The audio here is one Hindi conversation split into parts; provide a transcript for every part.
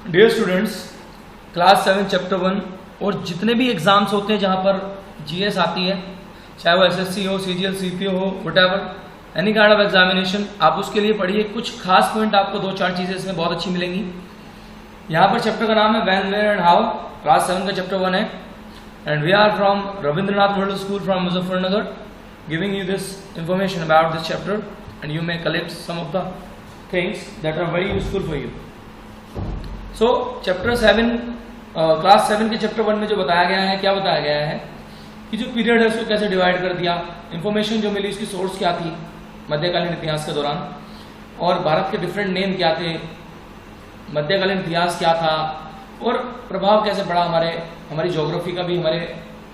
डियर स्टूडेंट्स, क्लास 7 चैप्टर 1 और जितने भी एग्जाम्स होते हैं जहाँ पर जीएस आती है, चाहे वो एसएससी हो, सीजीएल, सीपीओ हो, whatever any kind of examination, आप उसके लिए पढ़िए। कुछ खास पॉइंट आपको 2-4 चीज़ें इसमें बहुत अच्छी मिलेंगी। यहाँ पर चैप्टर का नाम है when, where and how. Class 7 का चैप्टर 1 है and we are from Rabindranath middle school from Muzaffarnagar giving you this information about this chapter and you may collect some of the things that are very useful for you. So chapter 7 class 7 के चैप्टर 1 में जो बताया गया है, क्या बताया गया है कि जो पीरियड है उसको कैसे डिवाइड कर दिया, इंफॉर्मेशन जो मिली उसकी सोर्स क्या थी मध्यकालीन इतिहास के दौरान, और भारत के डिफरेंट नेम क्या थे, मध्यकालीन इतिहास क्या था और प्रभाव कैसे पड़ा, हमारी ज्योग्राफी का भी हमारे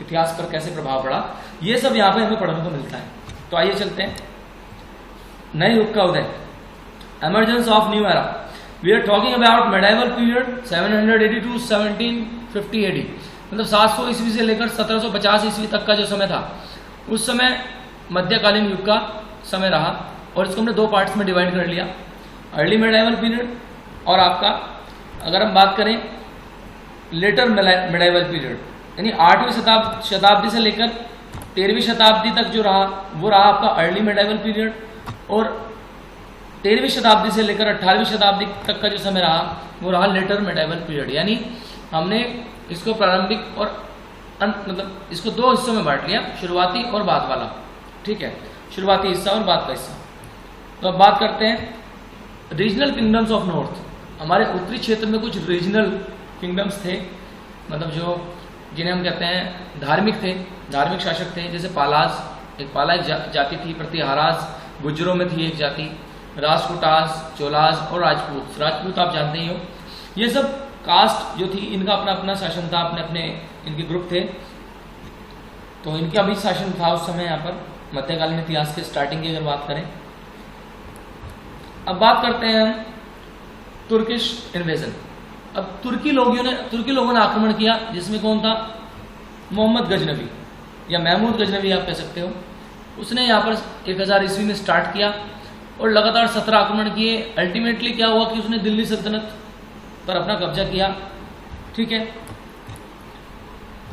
इतिहास पर कैसे प्रभाव पड़ा, ये सब यहाँ पे हमें पढ़ने को मिलता है। तो आइए चलते हैं। नए युग का उदय, emergence of new era. We are talking about medieval period 780 to 1750 AD, मतलब 700 ईस्वी से लेकर 1750 ईस्वी तक का जो समय था, उस समय मध्यकालीन युग का समय रहा और इसको हमने 2 पार्ट्स में डिवाइड कर लिया, अर्ली मेडाइवल पीरियड और आपका अगर हम बात करें लेटर मेडाइवल पीरियड, यानी 8वीं शताब्दी से लेकर 13वीं शताब्दी तक जो रहा वो रहा आपका अर्ली मेडाइवल पीरियड, और 13वीं शताब्दी से लेकर 18वीं शताब्दी तक का जो समय रहा वो रहा लेटर मेडाइवल पीरियड। यानी हमने इसको प्रारंभिक और अंत, मतलब इसको 2 हिस्सों में बांट लिया, शुरुआती और बाद वाला। ठीक है, शुरुआती हिस्सा और बाद का हिस्सा। तो अब बात करते हैं रीजनल किंगडम्स ऑफ नॉर्थ। हमारे उत्तरी क्षेत्र में कुछ रीजनल किंगडम्स थे, मतलब जो जिन्हें हम कहते हैं धार्मिक थे, धार्मिक शासक थे, जैसे पालाज, एक पाला एक जाति थी, प्रतिहाराज गुज्जरों में थी एक जाति, राजपूताज, चोलाज और राजपूत। राजपूत आप जानते ही हो। ये सब कास्ट जो थी इनका अपना अपना शासन था, अपने अपने इनके ग्रुप थे, तो इनका भी शासन था उस समय यहाँ पर मध्यकालीन इतिहास के स्टार्टिंग की अगर बात करें। अब बात करते हैं हम तुर्किश इन्वेजन। अब तुर्की लोगों ने आक्रमण किया, जिसमें कौन था, मोहम्मद गजनवी या महमूद गजनवी आप कह सकते हो। उसने यहाँ पर 1000 ईस्वी में स्टार्ट किया और लगातार 17 आक्रमण किए। अल्टीमेटली क्या हुआ कि उसने दिल्ली सल्तनत पर अपना कब्जा किया। ठीक है,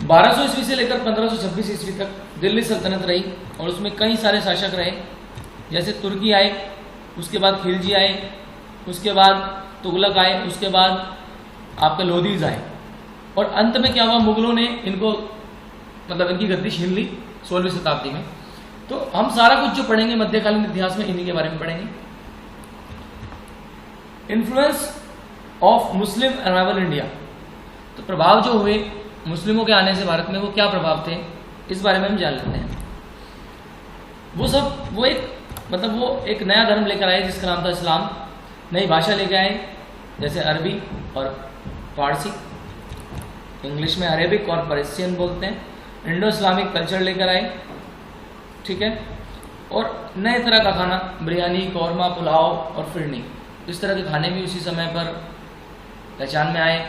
1200 ईस्वी से लेकर 1526 ईस्वी तक दिल्ली सल्तनत रही और उसमें कई सारे शासक रहे, जैसे तुर्की आए, उसके बाद खिलजी आए, उसके बाद तुगलक आए, उसके बाद आपके लोदीज आए, और अंत में क्या हुआ, मुगलों ने इनको मतलब इनकी गद्दी छीन ली 16वीं शताब्दी में। तो हम सारा कुछ जो पढ़ेंगे मध्यकालीन इतिहास में इन्हीं के बारे में पढ़ेंगे। Influence of Muslim arrival India, तो प्रभाव जो हुए मुस्लिमों के आने से भारत में, वो क्या प्रभाव थे, इस बारे में हम जान लेते हैं। वो एक नया धर्म लेकर आए जिसका नाम था इस्लाम। नई भाषा लेकर आए, जैसे अरबी और फारसी, इंग्लिश में अरेबिक और पर्शियन बोलते हैं। इंडो इस्लामिक कल्चर लेकर आए, ठीक है, और नए तरह का खाना, बिरयानी, कौरमा, पुलाव और फिरनी, इस तरह के खाने भी उसी समय पर पहचान में आए।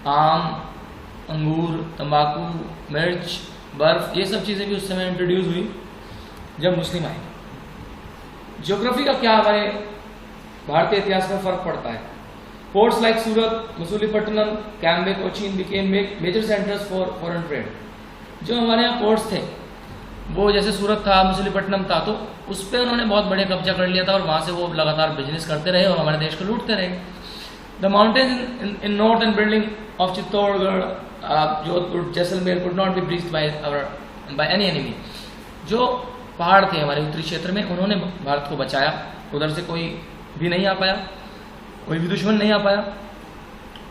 आम, अंगूर, तंबाकू, मिर्च, बर्फ, ये सब चीज़ें भी उस समय इंट्रोड्यूस हुई जब मुस्लिम आए। ज्योग्राफी का क्या हमारे भारतीय इतिहास में फर्क पड़ता है। Ports like Surat, Masulipatnam, Cambay, Cochin became major centres for foreign trade. जो हमारे यहाँ पोर्ट्स थे वो जैसे सूरत था, मसूलीपट्टनम था, तो उस पर उन्होंने बहुत बड़े कब्जा कर लिया था और वहाँ से वो लगातार बिजनेस करते रहे और हमारे देश को लूटते रहे। The mountains in north and building of Chittorgarh, Jodhpur, Jaisalmer could not be breached by any enemy. जो पहाड़ थे हमारे उत्तरी क्षेत्र में, उन्होंने भारत को बचाया, उधर से कोई भी नहीं आ पाया, कोई भी दुश्मन नहीं आ पाया।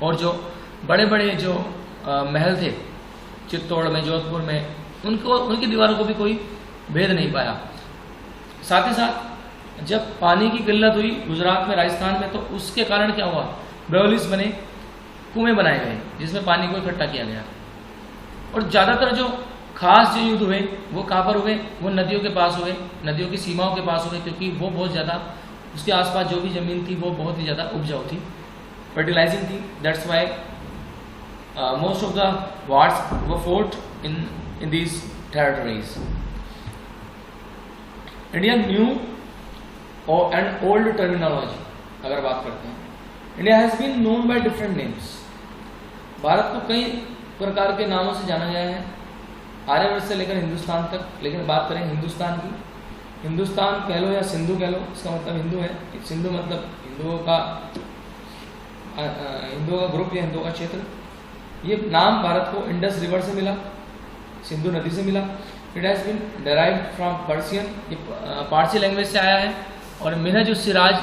और जो बड़े बड़े जो महल थे चित्तौड़ में, जोधपुर में, उनकी दीवारों को भी कोई भेद नहीं पाया। साथ ही साथ जब पानी की किल्लत हुई गुजरात में, राजस्थान में, तो उसके कारण क्या हुआ, बेवलिस बने, कुएं बनाए गए जिसमें पानी को इकट्ठा किया गया। और ज़्यादातर जो खास जो युद्ध हुए वो कहाँ पर हुए, वो नदियों के पास हुए, नदियों की सीमाओं के पास हुए, क्योंकि वो बहुत ज़्यादा, उसके आसपास जो भी ज़मीन थी वो बहुत ही ज़्यादा उपजाऊ थी, फर्टिलाइजिंग थी। That's why most of the wars were fort in these territories. Indian new and old terminology अगर बात करते हैं, India has been known by different names. Bharat को कई प्रकार के नामों से जाना गया है, आर्यवर्त से लेकर हिंदुस्तान तक। लेकिन बात करें हिंदुस्तान की, हिंदुस्तान कह लो या सिंधु कह लो, इसका मतलब हिंदू है। सिंधु मतलब हिंदुओं का ग्रुप या हिंदुओं का क्षेत्र। ये नाम भारत को इंडस रिवर से मिला, सिंधु नदी से मिला। It has been derived from Persian, ये पारसी लैंग्वेज से आया है। और मिनहज सिराज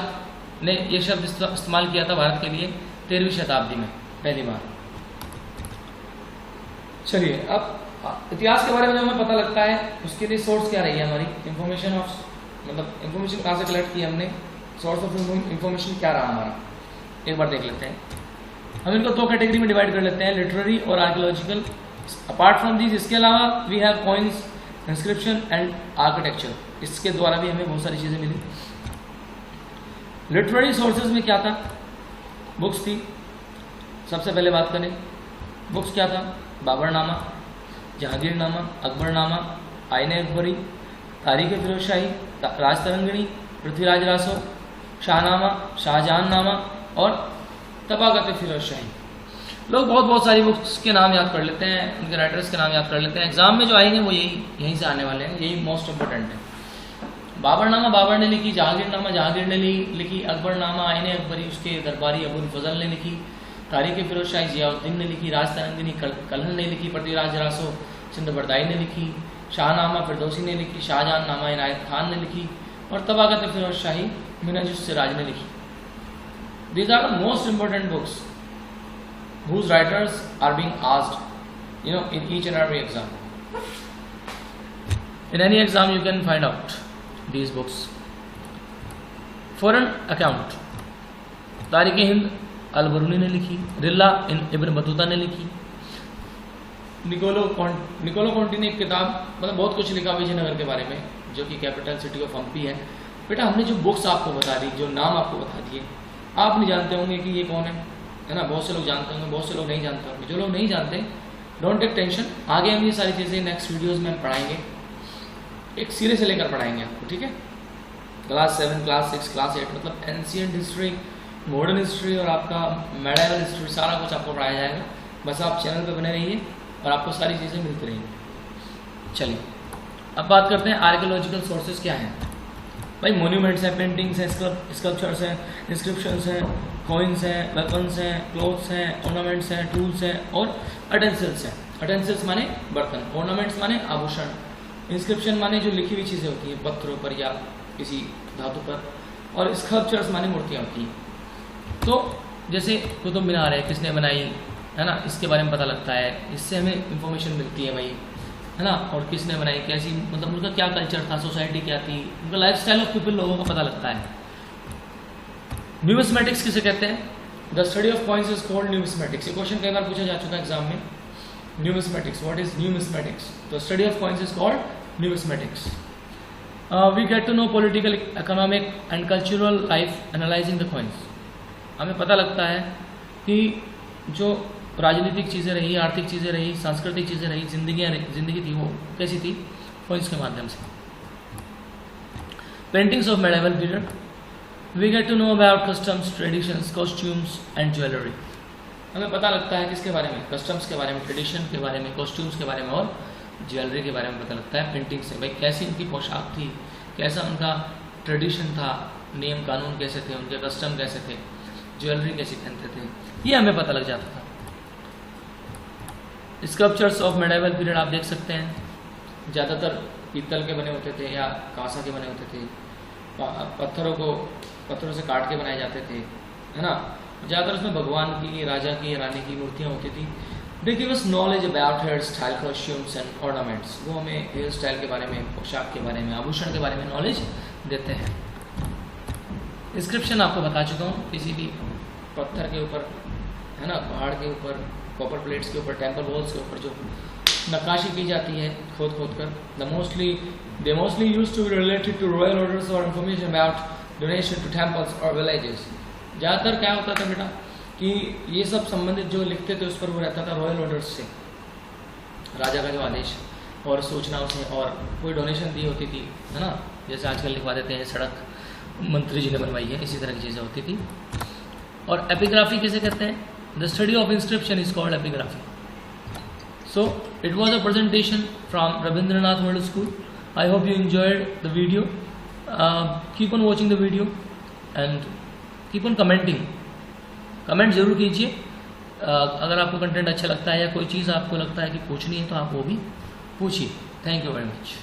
ने ये शब्द इस्तेमाल किया था भारत के लिए 13वीं शताब्दी में पहली बार। चलिए अब इतिहास के बारे में जो हमें पता लगता है उसके लिए सोर्स क्या रही है हमारी इंफॉर्मेशन ऑफ, मतलब इंफॉर्मेशन कहाँ से कलेक्ट की हमने, सोर्स ऑफ इंफॉर्मेशन क्या रहा हमारा, एक बार देख लेते हैं। हम इनको दो कैटेगरी में डिवाइड कर लेते हैं, लिटरेरी और आर्कियोलॉजिकल। अपार्ट फ्रॉम दिस, इसके अलावा we have coins, inscription and architecture. इसके द्वारा भी हमें बहुत सारी चीज़ें मिली। लिटरेरी सोर्सेज में क्या था, बुक्स थी। सबसे पहले बात करें बुक्स क्या था, बाबरनामा, जहांगीरनामा, अकबरनामा, आईन अकबरी, तारीख फिरोज शाही, राजतरंगिणी, पृथ्वीराज रासो, शाहनामा, शाहजहांनामा और तबाकत फिरोज शाही। लोग बहुत सारी बुक्स के नाम याद कर लेते हैं, उनके राइटर्स के नाम याद कर लेते हैं। एग्जाम में जो आएंगे वो यहीं से आने वाले हैं, यही मोस्ट इंपॉर्टेंट है। बाबरनामा बाबर ने लिखी, जहांगीरनामा जहांगीर ने लिखी, अकबरनामा आईन अकबरी उसके दरबारी अबुल फजल ने लिखी, तारीख फिरोज शाही जियाउद्दीन ने लिखी, राजतरंगिनी कलहन ने लिखी, पृथ्वीराज रासो सिंधबरदाई ने लिखी, शाहनामा फिरदौसी ने लिखी, शाहजहांनामा इनायत खान ने लिखी और तबाकत फिरोज शाही मिनहज सिराज ने लिखी। These are the most important books whose writers are being asked, in each and every exam. In any exam you can find out these books. Foreign account, तारीख हिंद अल-बरूनी ने लिखी, रिल्ला इब्न बतूता ने लिखी, निकोलो कॉन्टी ने एक किताब, मतलब बहुत कुछ लिखा विजयनगर के बारे में, जो कि कैपिटल सिटी ऑफ हम्पी है। बेटा हमने जो बुक्स आपको बता दी, जो नाम आपको बता दिए, आप नहीं जानते होंगे कि ये कौन है ना। बहुत से लोग जानते होंगे, बहुत से लोग नहीं जानते होंगे। जो लोग नहीं जानते, डोंट टेक टेंशन, आगे हम ये सारी चीज़ें नेक्स्ट वीडियोस में हम पढ़ाएंगे, एक सिरे से लेकर पढ़ाएंगे आपको, ठीक है। क्लास 7, क्लास 6, क्लास 8, मतलब एंशिएंट हिस्ट्री, मॉडर्न हिस्ट्री और आपका मेडिवल हिस्ट्री, सारा कुछ आपको पढ़ाया जाएगा। बस आप चैनल पर बने रहिए और आपको सारी चीज़ें मिलती रहेंगी। चलिए अब बात करते हैं आर्कियोलॉजिकल सोर्सेज क्या हैं। भाई मोन्यूमेंट्स हैं, पेंटिंग्स हैं, स्कल्पचर्स हैं, इंस्क्रिप्शंस हैं, कॉइन्स हैं, वेपन्स हैं, क्लोथ्स हैं, ऑर्नामेंट्स हैं, टूल्स हैं और अटेंसिल्स हैं। अटेंसिल्स माने बर्तन, ऑर्नामेंट्स माने आभूषण, इंस्क्रिप्शन माने जो लिखी हुई चीज़ें होती हैं पत्थरों पर या किसी धातु पर, और स्कल्पचर्स माने मूर्तियाँ होती हैं। तो जैसे कुतुब मीनार है, किसने बनाई है ना, इसके बारे में पता लगता है, इससे हमें इंफॉर्मेशन मिलती है भाई, है ना। और किसने बनाई, कैसी, मतलब उनका क्या कल्चर था, सोसाइटी क्या थी, उनका लाइफस्टाइल ऑफ पीपल, लोगों का पता लगता है। न्यूमिस्मेटिक्स किसे कहते हैं, the study of coins is called numismatics. ये क्वेश्चन कई बार पूछा जा चुका है एग्जाम में। Numismatics, what is numismatics, the study of coins is called numismatics. We get to know political, economic and cultural life analysing the coins. हमें पता लगता है कि जो राजनीतिक चीज़ें रही, आर्थिक चीज़ें रही, सांस्कृतिक चीज़ें रही, जिंदगी थी, वो कैसी थी, कॉइन्स के माध्यम से। Paintings of medieval period, we get to know about customs, traditions, costumes and jewellery. हमें पता लगता है किसके बारे में, कस्टम्स के बारे में, ट्रेडिशन के बारे में, कॉस्ट्यूम्स के बारे में और ज्वेलरी के बारे में पता लगता है पेंटिंग से। भाई कैसी उनकी पोशाक थी, कैसा उनका ट्रेडिशन था, नियम कानून कैसे थे, उनके कस्टम कैसे थे, ज्वेलरी कैसी पहनते थे, ये हमें पता लग जाता था। स्कल्पचर्स ऑफ मेडिवल पीरियड आप देख सकते हैं, ज़्यादातर पीतल के बने होते थे या कांसा के बने होते थे, पत्थरों से काट के बनाए जाते थे, है ना। ज़्यादातर उसमें भगवान की, राजा की, रानी की मूर्तियाँ होती थी। They give us knowledge about hair style, costumes and ornaments. वो हमें हेयर स्टाइल के बारे में, पोशाक के बारे में, आभूषण के बारे में नॉलेज देते हैं। इंस्क्रिप्शन आपको बता चुका हूँ, किसी भी पत्थर के ऊपर, है ना, पहाड़ के ऊपर, कॉपर प्लेट्स के ऊपर, टेम्पल वॉल्स के ऊपर जो नक्काशी की जाती है खोद कर, they mostly used to be related to royal orders और information about donation to temples और विलेजेस। ज़्यादातर क्या होता था बेटा कि ये सब संबंधित जो लिखते थे उस पर वो रहता था रॉयल ऑर्डर्स से, राजा का जो आदेश और सूचनाओं से, और कोई डोनेशन दी होती थी, है ना, जैसे आजकल लिखवा देते हैं सड़क मंत्री जी ने बनवाई है, इसी तरह की चीज़ें होती थी। और एपिग्राफी किसे कहते हैं? The study of inscription is called epigraphy. So it was a presentation from Rabindranath World School. I hope you enjoyed the video. Keep on watching the video and keep on commenting. Comment ज़रूर कीजिए. अगर आपको कंटेंट अच्छा लगता है या कोई चीज़ आपको लगता है कि पूछनी है तो आप वो भी पूछिए. Thank you very much.